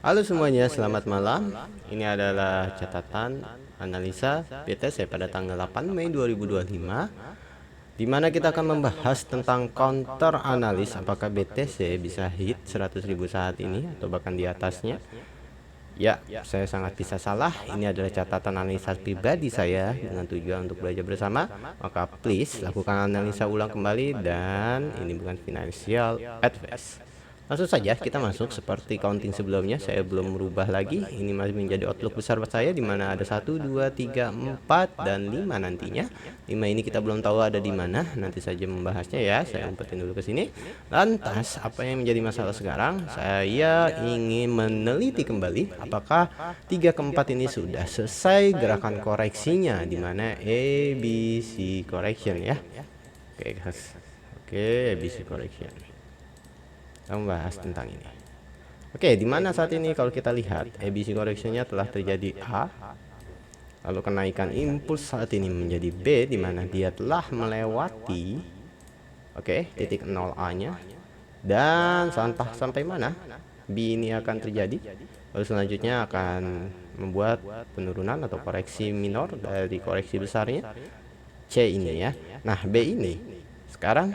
Halo semuanya, selamat malam. Ini adalah catatan analisa BTC pada tanggal 8 Mei 2025, di mana kita akan membahas tentang counter analis apakah BTC bisa hit 100.000 saat ini atau bahkan di atasnya. Ya, saya sangat bisa salah. Ini adalah catatan analisa pribadi saya dengan tujuan untuk belajar bersama. Maka please lakukan analisa ulang kembali, dan ini bukan financial advice. Langsung saja kita masuk seperti counting sebelumnya. Saya belum merubah lagi. Ini masih menjadi outlook besar saya, di mana ada 1, 2, 3, 4 dan 5 nantinya. 5 ini kita belum tahu ada di mana. Nanti saja membahasnya ya. Saya umpetin dulu ke sini. Lantas apa yang menjadi masalah sekarang? Saya ingin meneliti kembali apakah 3 ke 4 ini sudah selesai gerakan koreksinya, di mana ABC correction ya. Oke guys. Oke, ABC correction. Kita membahas tentang ini. Oke, di mana saat ini kalau kita lihat ABC correctionnya telah terjadi A, lalu kenaikan impuls saat ini menjadi B, di mana dia telah melewati titik 0A nya, dan sampai mana B ini akan terjadi, lalu selanjutnya akan membuat penurunan atau koreksi minor dari koreksi besarnya C ini ya. Nah, B ini sekarang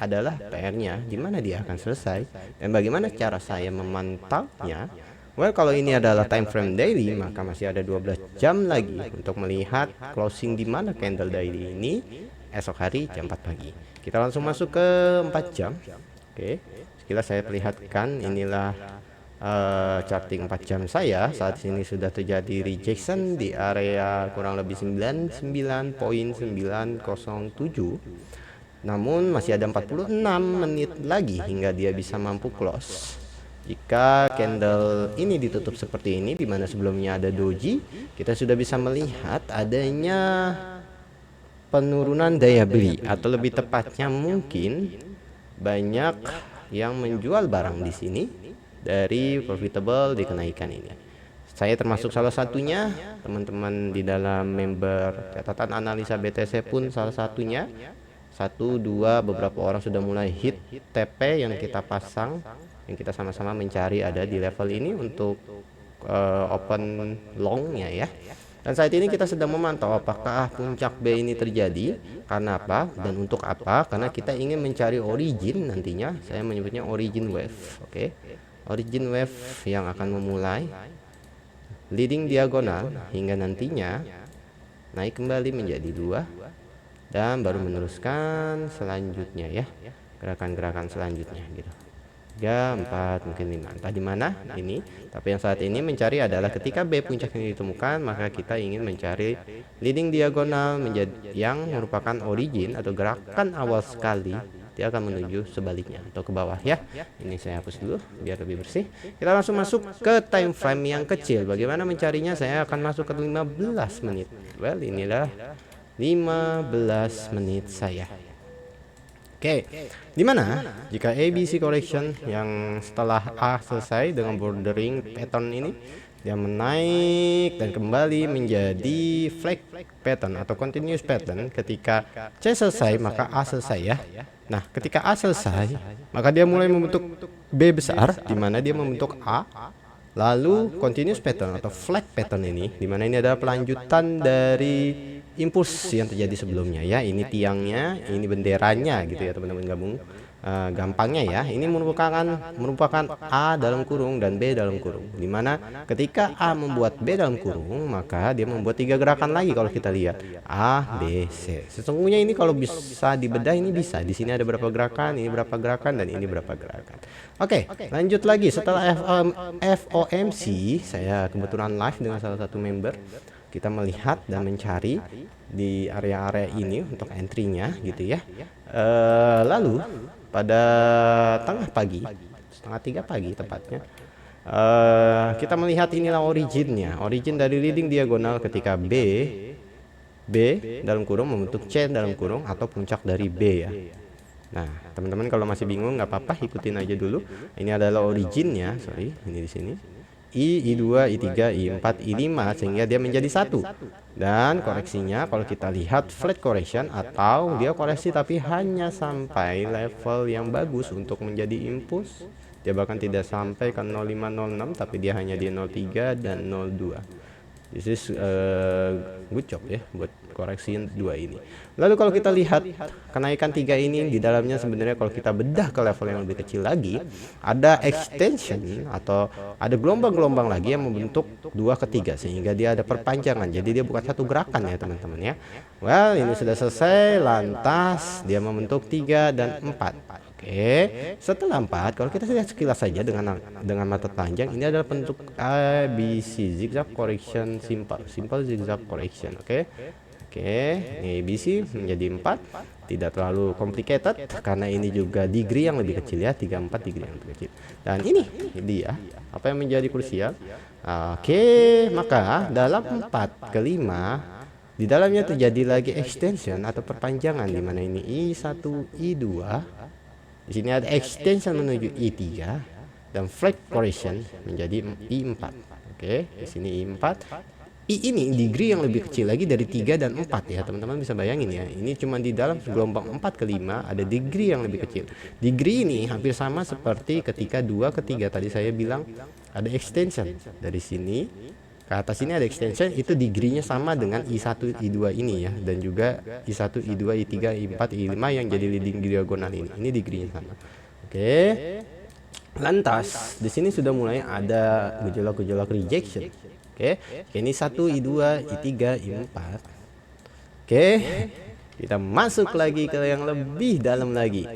adalah PR-nya, di mana dia akan selesai dan bagaimana cara saya memantaunya. Well, kalau ini adalah time frame daily, maka masih ada 12 jam lagi untuk melihat closing di mana candle daily ini esok hari jam 4 pagi. Kita langsung masuk ke 4 jam. Oke, sekilas saya perlihatkan, inilah charting 4 jam saya. Saat ini sudah terjadi rejection di area kurang lebih 99.907. Namun masih ada 46 menit lagi hingga dia bisa mampu close. Jika candle ini ditutup seperti ini, di mana sebelumnya ada doji, kita sudah bisa melihat adanya penurunan daya beli, atau lebih tepatnya mungkin banyak yang menjual barang di sini dari profitable di kenaikan ini. Saya termasuk salah satunya. Teman-teman di dalam member catatan analisa BTC pun salah satunya. 1, 2, beberapa orang sudah mulai hit TP yang kita pasang, yang kita sama-sama mencari ada di level ini untuk open longnya ya. Dan saat ini kita sedang memantau apakah puncak B ini terjadi, karena apa dan untuk apa. Karena kita ingin mencari origin nantinya. Saya menyebutnya origin wave. Oke, origin wave yang akan memulai leading diagonal hingga nantinya naik kembali menjadi 2, dan baru meneruskan selanjutnya ya, gerakan-gerakan selanjutnya gitu. 3, 4, mungkin 5, entah di mana ini. Tapi yang saat ini mencari adalah ketika B puncak ini ditemukan, maka kita ingin mencari leading diagonal menjadi yang merupakan origin atau gerakan awal sekali. Dia akan menuju sebaliknya atau ke bawah ya. Ini saya hapus dulu biar lebih bersih. Kita langsung masuk ke time frame yang kecil. Bagaimana mencarinya? Saya akan masuk ke 15 menit. Well, inilah 15 menit saya. Oke, dimana jika ABC correction yang setelah A selesai dengan bordering pattern ini, dia menaik dan kembali menjadi flag pattern atau continuous pattern. Ketika C selesai maka A selesai ya. Nah, ketika A selesai maka dia mulai membentuk B besar, di mana dia membentuk A. Lalu continuous pattern atau flag pattern ini, dimana ini adalah pelanjutan dari impuls yang terjadi sebelumnya ya. Ini tiangnya, ini benderanya gitu ya teman-teman, gabung gampangnya ya. Ini merupakan A dalam kurung dan B dalam kurung, dimana ketika A membuat B dalam kurung, maka dia membuat 3 gerakan lagi. Kalau kita lihat A, B, C, sesungguhnya ini kalau bisa dibedah, ini bisa di sini ada berapa gerakan, ini berapa gerakan, dan ini berapa gerakan. Oke, lanjut lagi. Setelah FOMC, saya kebetulan live dengan salah satu member. Kita melihat dan mencari di area-area ini untuk entry-nya gitu ya. Lalu pada tengah pagi, setengah 3 pagi tepatnya, kita melihat inilah originnya. Origin dari leading diagonal ketika B dalam kurung membentuk C dalam kurung atau puncak dari B ya. Nah, teman-teman kalau masih bingung nggak apa-apa, ikutin aja dulu. Ini adalah originnya, sorry, ini di sini. I2, I3, I4, I5 sehingga dia menjadi 1. Dan koreksinya kalau kita lihat flat correction atau dia koreksi tapi hanya sampai level yang bagus untuk menjadi impuls Dia bahkan tidak sampai ke 0506, tapi dia hanya di 03 dan 02. This is good job ya buat koreksi 2 ini. Lalu kalau kita lihat kenaikan 3 ini di dalamnya, sebenarnya kalau kita bedah ke level yang lebih kecil lagi, ada extension atau ada gelombang-gelombang lagi yang membentuk 2 ke 3, sehingga dia ada perpanjangan. Jadi dia bukan satu gerakan ya teman-teman ya. Well, ini sudah selesai, lantas dia membentuk 3 dan 4. Oke, setelah 4, kalau kita lihat sekilas saja dengan mata telanjang, ini adalah bentuk ABC zigzag correction, simple zigzag correction. Oke, ini ABC menjadi 4, tidak terlalu complicated karena ini juga degree yang lebih kecil ya, 34 degree yang lebih kecil. Dan ini dia apa yang menjadi krusial. Oke, maka dalam 4 ke 5 di dalamnya terjadi lagi extension atau perpanjangan, di mana ini I1, I2. Di sini ada extension menuju I3 dan flag correction menjadi I4. Oke, di sini I4. I ini degree yang lebih kecil lagi dari 3 dan 4 ya, teman-teman bisa bayangin ya. Ini cuma di dalam gelombang 4 ke 5 ada degree yang lebih kecil. Degree ini hampir sama seperti ketika 2 ke 3 tadi saya bilang ada extension. Dari sini ke atas ini ada extension, itu degree-nya sama dengan I1, I2 ini ya, dan juga I1, I2, I3, I4, I5 yang jadi leading diagonal ini. Ini degree-nya sama. Oke. Lantas di sini sudah mulai ada gejolak-gejolak rejection. Oke. Ini I1, I2, I3, I4. Oke. Kita masuk lagi ke yang lebih dalam lagi.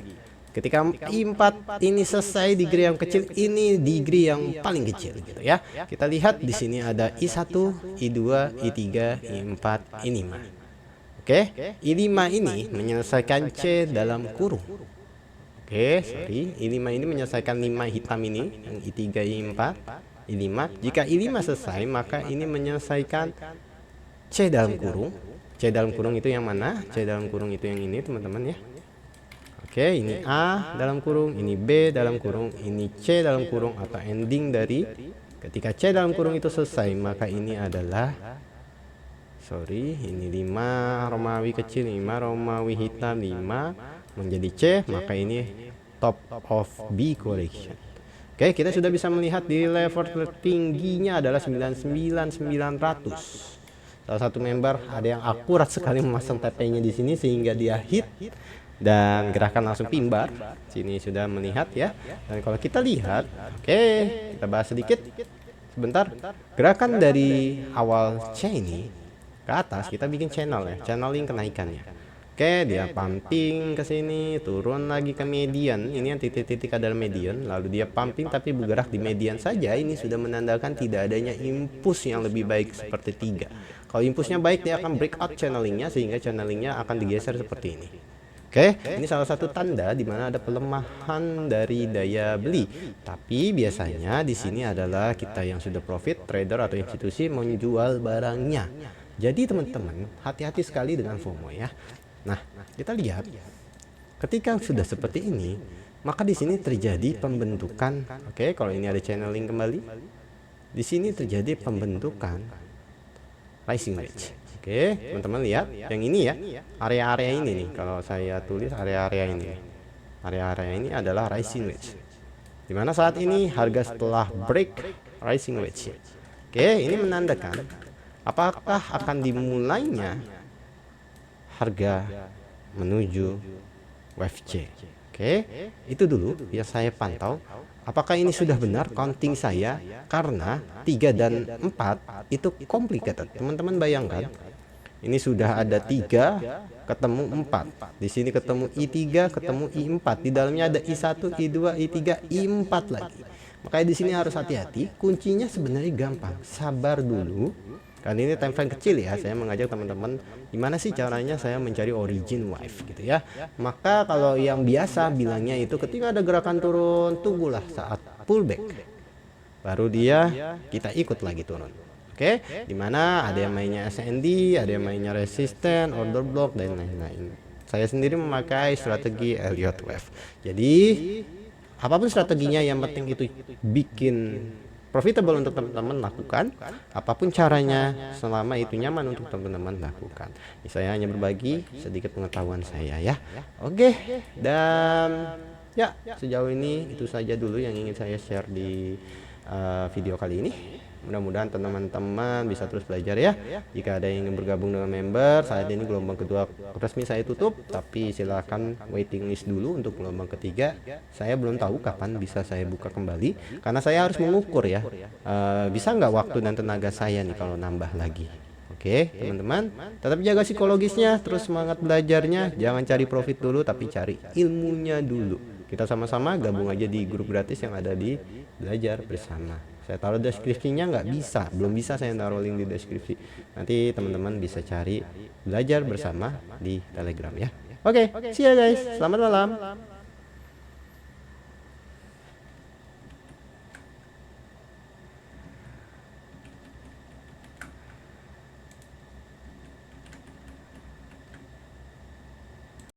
Ketika I4 ini selesai degree yang kecil, ini degree yang paling kecil gitu ya. Kita lihat di sini ada I1, I2, I3, I4, I5. Oke, I5 ini menyelesaikan C dalam kurung. Oke, sorry, I5 ini menyelesaikan 5 hitam ini, yang I3, I4, I5. Jika I5 selesai, maka ini menyelesaikan C dalam kurung. C dalam kurung itu yang mana? C dalam kurung itu yang ini, teman-teman ya. Oke, ini A dalam kurung, ini B dalam kurung, ini C dalam kurung, atau ending dari ketika C dalam kurung itu selesai, maka ini adalah ini 5 Romawi kecil, 5 Romawi hitam, 5 menjadi C, maka ini top of B correction. Oke, kita sudah bisa melihat di level tertingginya adalah 99.900. Salah satu member ada yang akurat sekali memasang TP-nya di sini sehingga dia hit dan gerakan langsung pimbar. Sini sudah melihat ya. Dan kalau kita lihat, oke, kita bahas sedikit sebentar. Gerakan dari awal C ini ke atas kita bikin channel ya, channeling kenaikannya. Oke, dia pumping ke sini, turun lagi ke median. Ini yang titik-titik adalah median, lalu dia pumping tapi bergerak di median saja. Ini sudah menandakan tidak adanya impuls yang lebih baik seperti 3. Kalau impulsnya baik, dia akan breakout channelingnya sehingga channelingnya akan digeser seperti ini. Oke, ini salah satu tanda di mana ada pelemahan dari daya beli. Tapi biasanya di sini adalah kita yang sudah profit, trader atau institusi menjual barangnya. Jadi teman-teman, hati-hati sekali dengan FOMO ya. Nah, kita lihat ketika sudah seperti ini, maka di sini terjadi pembentukan. Oke, kalau ini ada channeling kembali, di sini terjadi pembentukan rising wedge. Oke, teman-teman lihat yang ini ya, area-area ini nih. Kalau saya tulis area-area ini, area-area ini adalah rising wedge. Dimana saat ini harga setelah break rising wedge. Oke, ini menandakan apakah akan dimulainya harga menuju wave C. Oke, itu dulu ya saya pantau. Apakah ini sudah benar counting saya? Karena 3 dan 4 itu complicated. Teman-teman bayangkan, ini sudah ada 3 ketemu 4. Di sini ketemu I3, ketemu I4. Di dalamnya ada I1, I2, I3, I4 lagi. Makanya di sini harus hati-hati. Kuncinya sebenarnya gampang. Sabar dulu. Karena ini time frame kecil ya. Saya mengajak teman-teman gimana sih caranya saya mencari origin wave gitu ya. Maka kalau yang biasa bilangnya itu ketika ada gerakan turun, tunggulah saat pullback. Baru dia kita ikut lagi turun. Oke, dimana ada yang mainnya SND, ada yang mainnya resisten, order block, dan lain-lain. Saya sendiri memakai strategi Elliott Wave. Jadi apapun strateginya, yang penting itu bikin profitable untuk teman-teman lakukan. Apapun caranya, selama itu nyaman untuk teman-teman lakukan. Saya hanya berbagi sedikit pengetahuan saya ya. Oke, dan Ya, sejauh ini itu saja dulu yang ingin saya share di video kali ini. Mudah-mudahan teman-teman bisa terus belajar ya. Jika ada yang ingin bergabung dengan member, saat ini gelombang kedua resmi saya tutup, tapi silakan waiting list dulu untuk gelombang ketiga. Saya belum tahu kapan bisa saya buka kembali, karena saya harus mengukur ya, bisa nggak waktu dan tenaga saya nih kalau nambah lagi. Oke, teman-teman, tetap jaga psikologisnya, terus semangat belajarnya. Jangan cari profit dulu, tapi cari ilmunya dulu. Kita sama-sama gabung aja di grup gratis yang ada di Belajar Bersama. Saya taruh deskripsinya, nggak bisa, belum bisa saya taruh link di deskripsi. Nanti teman-teman bisa cari Belajar Bersama di Telegram ya. Oke, see ya guys. Selamat malam.